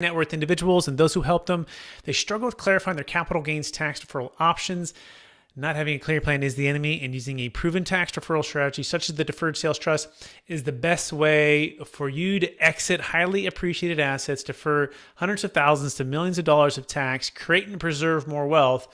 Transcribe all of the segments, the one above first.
net worth individuals and those who help them, they struggle with clarifying their capital gains tax deferral options. Not having a clear plan is the enemy, and using a proven tax deferral strategy such as the Deferred Sales Trust is the best way for you to exit highly appreciated assets, defer hundreds of thousands to millions of dollars of tax, create and preserve more wealth,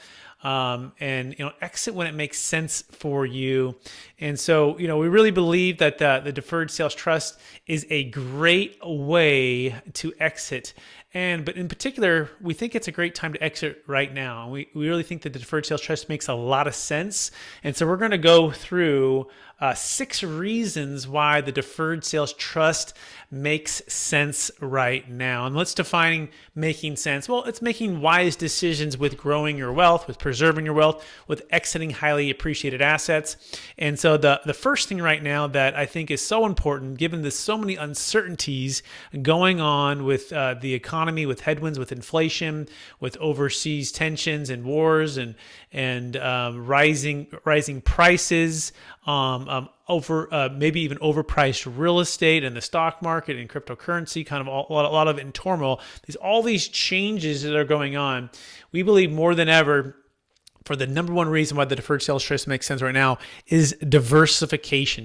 and exit when it makes sense for you. And so we really believe that the Deferred Sales Trust is a great way to exit. But in particular, we think it's a great time to exit right now. We really think that the Deferred Sales Trust makes a lot of sense. And so we're going to go through 6 reasons why the Deferred Sales Trust makes sense right now. And let's define making sense. Well, it's making wise decisions with growing your wealth, with preserving your wealth, with exiting highly appreciated assets. And so the first thing right now that I think is so important, given there's so many uncertainties going on with the economy, with headwinds, with inflation, with overseas tensions and wars and rising prices, maybe even overpriced real estate and the stock market and cryptocurrency, kind of a lot of it in turmoil. All these changes that are going on, we believe more than ever, for the number one reason why the Deferred Sales Trust makes sense right now is diversification.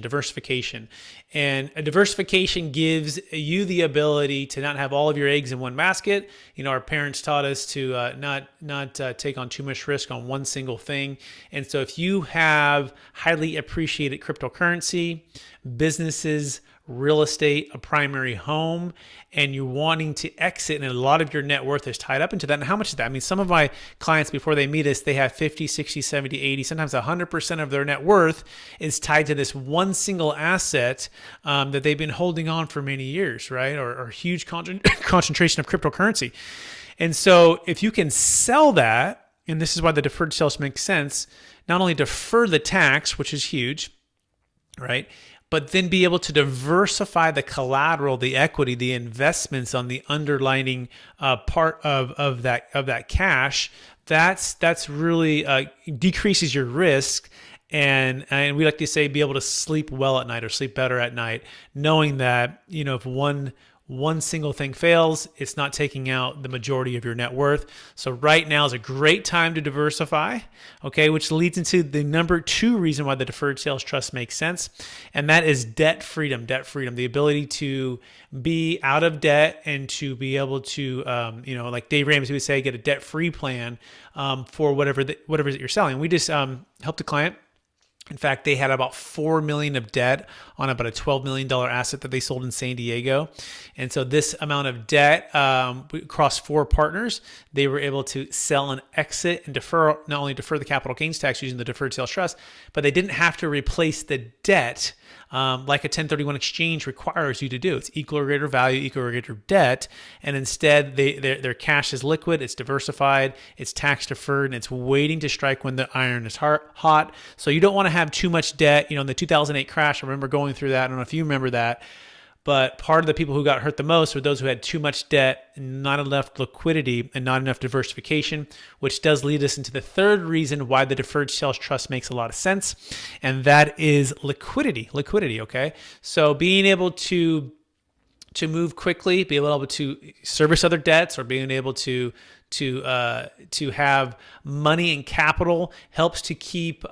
And a diversification gives you the ability to not have all of your eggs in one basket. Our parents taught us to not take on too much risk on one single thing. And so if you have highly appreciated cryptocurrency, businesses, real estate, a primary home, and you're wanting to exit, and a lot of your net worth is tied up into that. And how much is that? I mean, some of my clients, before they meet us, they have 50, 60, 70, 80, sometimes 100% of their net worth is tied to this one single asset that they've been holding on for many years, right? Or huge concentration of cryptocurrency. And so if you can sell that, and this is why the deferred sales makes sense, not only defer the tax, which is huge, right? But then be able to diversify the collateral, the equity, the investments on the underlying part of that cash. That's really decreases your risk, and we like to say be able to sleep well at night or sleep better at night, knowing that if one single thing fails, it's not taking out the majority of your net worth. So right now is a great time to diversify, okay, which leads into the number 2 reason why the Deferred Sales Trust makes sense, and that is debt freedom, the ability to be out of debt and to be able to, like Dave Ramsey would say, get a debt-free plan for whatever that you're selling. We just helped a client. In fact, they had about $4 million of debt on about a $12 million asset that they sold in San Diego. And so this amount of debt across 4 partners, they were able to sell and exit and not only defer the capital gains tax using the Deferred Sales Trust, but they didn't have to replace the debt like a 1031 exchange requires you to do. It's equal or greater value, equal or greater debt. And instead, their cash is liquid, it's diversified, it's tax deferred, and it's waiting to strike when the iron is hot. So you don't want to have too much debt. In the 2008 crash, I remember going through that. I don't know if you remember that. But part of the people who got hurt the most were those who had too much debt, not enough liquidity, and not enough diversification, which does lead us into the third reason why the Deferred Sales Trust makes a lot of sense, and that is liquidity, okay? So being able to move quickly, be able to service other debts, or being able to have money and capital helps to keep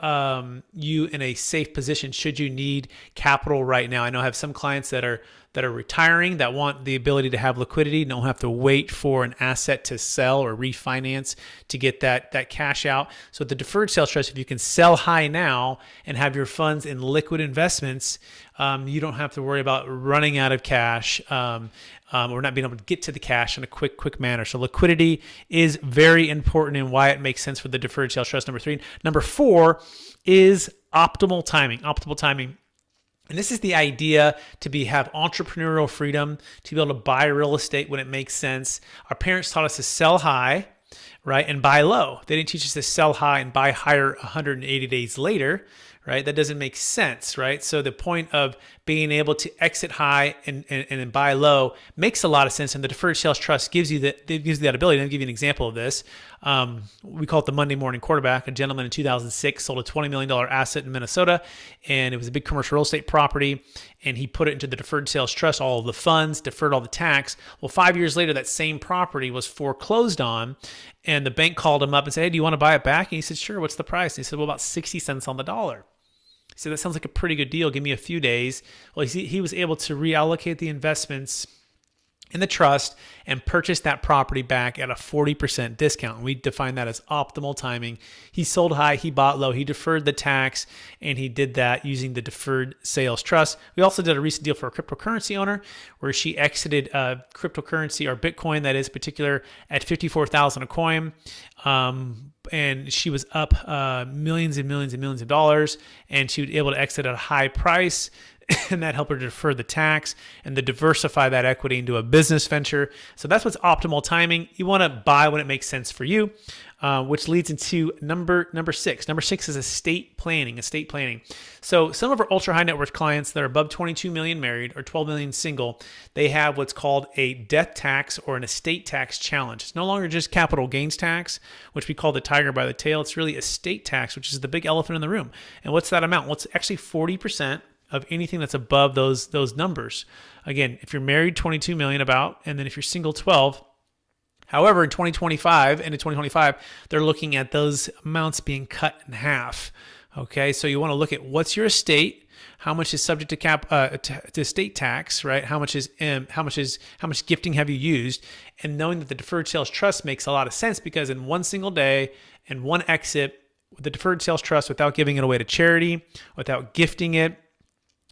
you in a safe position should you need capital right now. I know I have some clients that are retiring that want the ability to have liquidity, don't have to wait for an asset to sell or refinance to get that cash out. So the Deferred Sales Trust, if you can sell high now and have your funds in liquid investments, you don't have to worry about running out of cash or not being able to get to the cash in a quick manner. So liquidity is very important and why it makes sense for the Deferred Sales Trust, number 3. Number 4 is optimal timing. And this is the idea to have entrepreneurial freedom, to be able to buy real estate when it makes sense. Our parents taught us to sell high, right, and buy low. They didn't teach us to sell high and buy higher 180 days later, right? That doesn't make sense, right? So the point of being able to exit high and buy low makes a lot of sense. And the Deferred Sales Trust gives you that ability. I'll give you an example of this. We call it the Monday morning quarterback. A gentleman in 2006 sold a $20 million asset in Minnesota, and it was a big commercial real estate property. And he put it into the Deferred Sales Trust, all of the funds, deferred all the tax. Well, 5 years later, that same property was foreclosed on, and the bank called him up and said, "Hey, do you want to buy it back?" And he said, "Sure, what's the price?" And he said, "Well, about 60 cents on the dollar." He said, "That sounds like a pretty good deal. Give me a few days." Well, he was able to reallocate the investments in the trust and purchase that property back at a 40% discount. We define that as optimal timing. He sold high, he bought low, he deferred the tax, and he did that using the Deferred Sales Trust. We also did a recent deal for a cryptocurrency owner where she exited cryptocurrency, or Bitcoin that is particular, at $54,000 a coin. And she was up millions and millions and millions of dollars, and she was able to exit at a high price. And that helped her defer the tax and to diversify that equity into a business venture. So that's what's optimal timing. You want to buy when it makes sense for you, which leads into number six. Number six is estate planning. So some of our ultra high net worth clients that are above 22 million married or 12 million single, they have what's called a death tax or an estate tax challenge. It's no longer just capital gains tax, which we call the tiger by the tail. It's really estate tax, which is the big elephant in the room. And what's that amount? Well, it's actually 40% of anything that's above those numbers. Again, if you're married, 22 million about, and then if you're single, 12. However, in 2025 and in 2025, they're looking at those amounts being cut in half. Okay, so you want to look at what's your estate, how much is subject to estate tax, right? How much gifting have you used, and knowing that the Deferred Sales Trust makes a lot of sense because in one single day and one exit with the Deferred Sales Trust, without giving it away to charity, without gifting it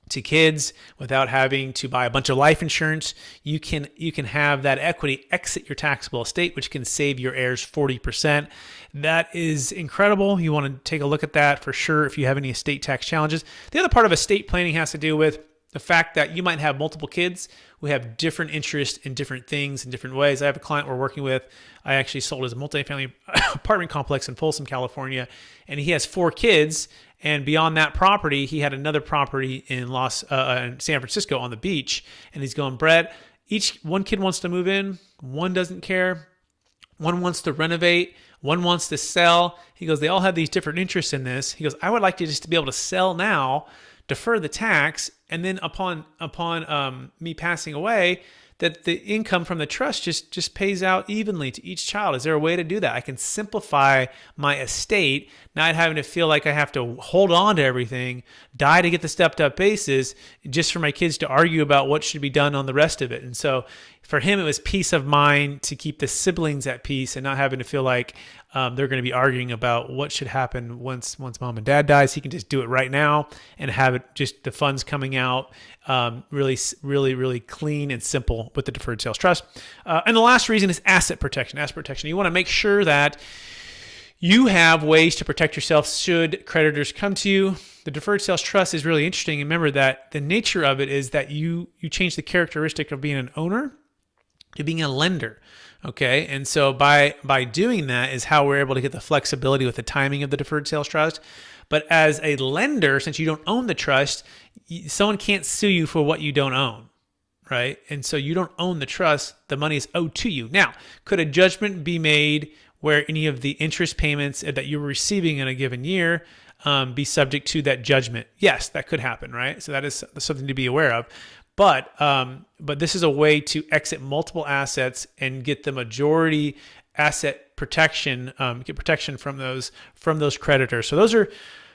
to kids, without having to buy a bunch of life insurance, you can have that equity exit your taxable estate, which can save your heirs 40%. That is incredible. You want to take a look at that for sure if you have any estate tax challenges. The other part of estate planning has to do with the fact that you might have multiple kids who have different interests in different things in different ways. I have a client we're working with. I actually sold his multifamily apartment complex in Folsom, California, and he has 4 kids. And beyond that property, he had another property in San Francisco on the beach. And he's going, "Brett, one kid wants to move in, one doesn't care, one wants to renovate, one wants to sell." He goes, "They all have these different interests in this." He goes, "I would like to just to be able to sell now, defer the tax, and then upon me passing away, that the income from the trust just pays out evenly to each child. Is there a way to do that? I can simplify my estate, not having to feel like I have to hold on to everything, die to get the stepped up basis, just for my kids to argue about what should be done on the rest of it." And so for him, it was peace of mind to keep the siblings at peace and not having to feel like they're going to be arguing about what should happen once mom and dad dies. He can just do it right now and have it just the funds coming out really, really, really clean and simple with the Deferred Sales Trust. And the last reason is asset protection. Asset protection. You want to make sure that you have ways to protect yourself should creditors come to you. The Deferred Sales Trust is really interesting. Remember that the nature of it is that you change the characteristic of being an owner to being a lender. Okay. And so by doing that is how we're able to get the flexibility with the timing of the Deferred Sales Trust. But as a lender, since you don't own the trust, someone can't sue you for what you don't own, right? And so you don't own the trust, the money is owed to you. Now, could a judgment be made where any of the interest payments that you're receiving in a given year be subject to that judgment? Yes, that could happen, right? So that is something to be aware of. But this is a way to exit multiple assets and get the majority asset protection, get protection from those creditors. So those are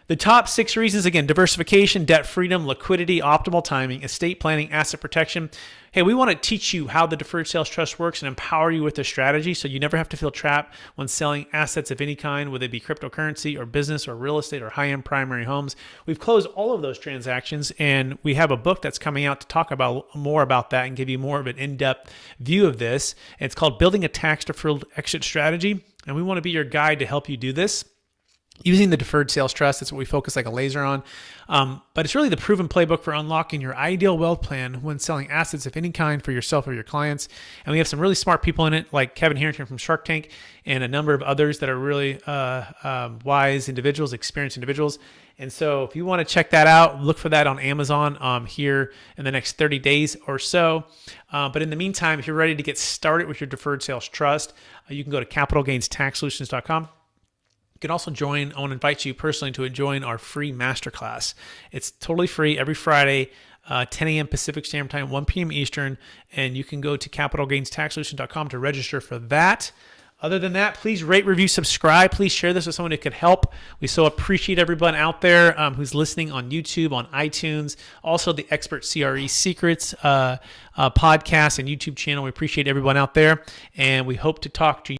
the top 6 reasons. Again, diversification, debt freedom, liquidity, optimal timing, estate planning, asset protection. Hey, we want to teach you how the Deferred Sales Trust works and empower you with the strategy so you never have to feel trapped when selling assets of any kind, whether it be cryptocurrency or business or real estate or high-end primary homes. We've closed all of those transactions, and we have a book that's coming out to talk about more about that and give you more of an in-depth view of this. It's called Building a Tax-Deferred Exit Strategy, and we want to be your guide to help you do this. using the Deferred Sales Trust. That's what we focus like a laser on. But it's really the proven playbook for unlocking your ideal wealth plan when selling assets of any kind for yourself or your clients. And we have some really smart people in it, like Kevin Harrington from Shark Tank and a number of others that are really wise individuals, experienced individuals. And so if you want to check that out, look for that on Amazon here in the next 30 days or so. But in the meantime, if you're ready to get started with your Deferred Sales Trust, you can go to capitalgainstaxsolutions.com. You can also join. I want to invite you personally to join our free Masterclass. It's totally free every Friday, 10 a.m. Pacific Standard Time, 1 p.m. Eastern, and you can go to capitalgainstaxsolutions.com to register for that. Other than that, please rate, review, subscribe. Please share this with someone who could help. We so appreciate everyone out there who's listening on YouTube, on iTunes, also the Expert CRE Secrets podcast and YouTube channel. We appreciate everyone out there, and we hope to talk to you